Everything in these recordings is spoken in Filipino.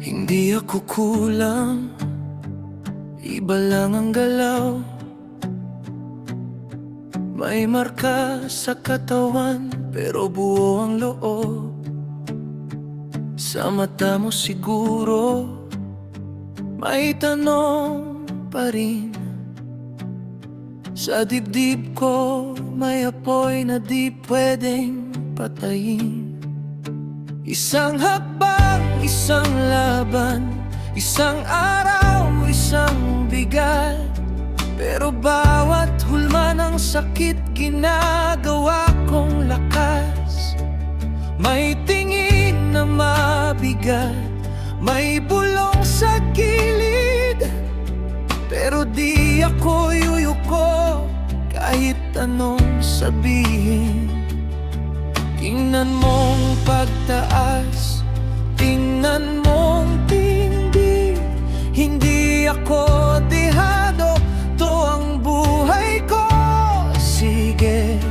Hindi ako kulang, iba lang ang galaw. May marka sa katawan, pero buo ang loob. Sa mata mo siguro, may tanong pa rin. Sa dibdib ko, may apoy na di pwedeng patayin. Isang hakbang, isang laban, isang araw, isang bigat. Pero bawat hulma ng sakit, ginagawa kong lakas. May tingin na mabigat, may bulong sa gilid, pero di ako yuyuko kahit anong sabihin. Tingnan mong pagtaas, tingnan mong tindi. Hindi ako dehado, to ang buhay ko. Sige,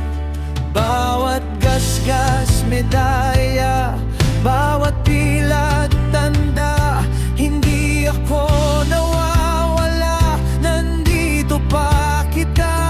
bawat gasgas medalya, bawat pila tanda. Hindi ako nawawala, nandito pa kita.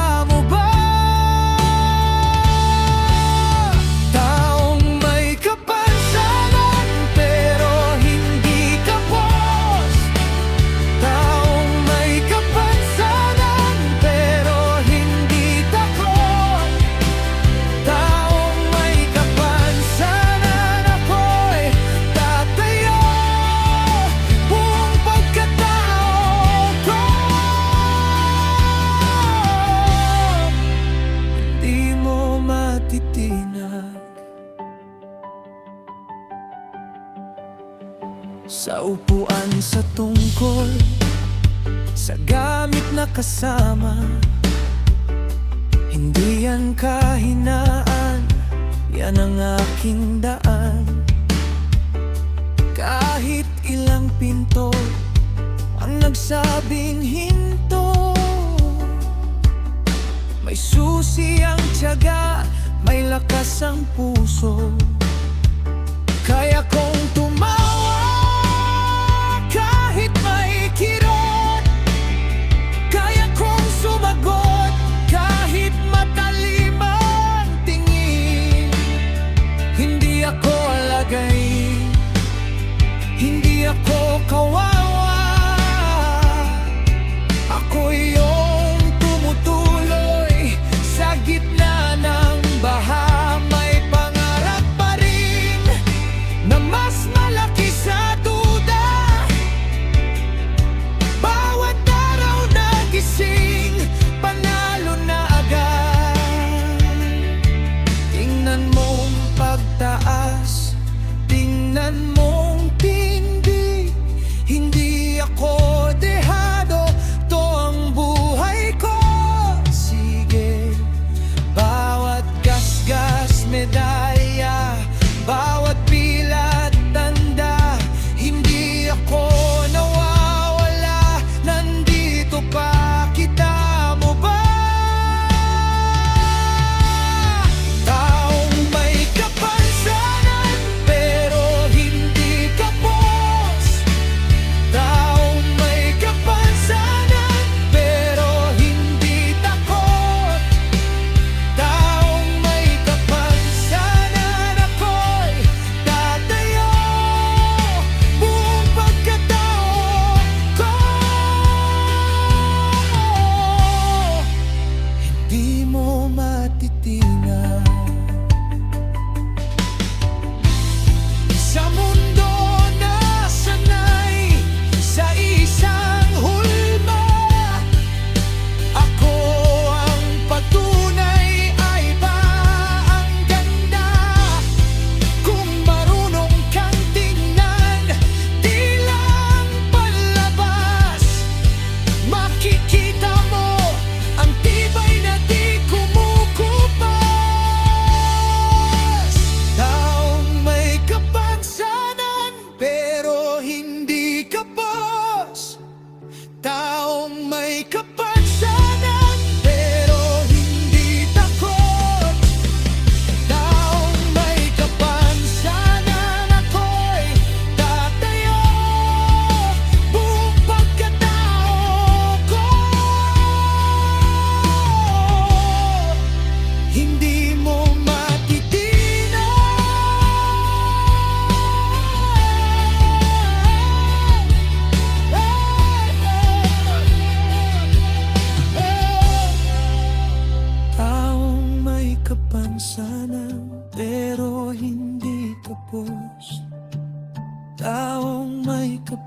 Sa upuan, sa tungkol, sa gamit na kasama, hindi yan kahinaan, yan ang aking daan. Kahit ilang pinto ang nagsabing hinto, may susi ang tiyaga, may lakas ang puso. Kaya kong tumawa kahit may kirot, kaya kong sumagot kahit matalim ang tingin. Hindi ako alagay, hindi ako kawawa, ako yung tumutuloy sa gitna ng baha. May pangarap pa rin na mas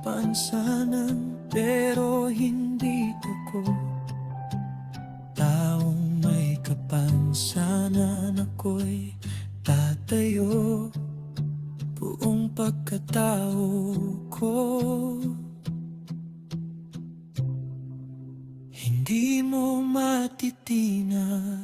kapansanan, pero hindi ako taong may kapansanan. Ako'y tatayo, buong pagkatao ko. Hindi mo matitinag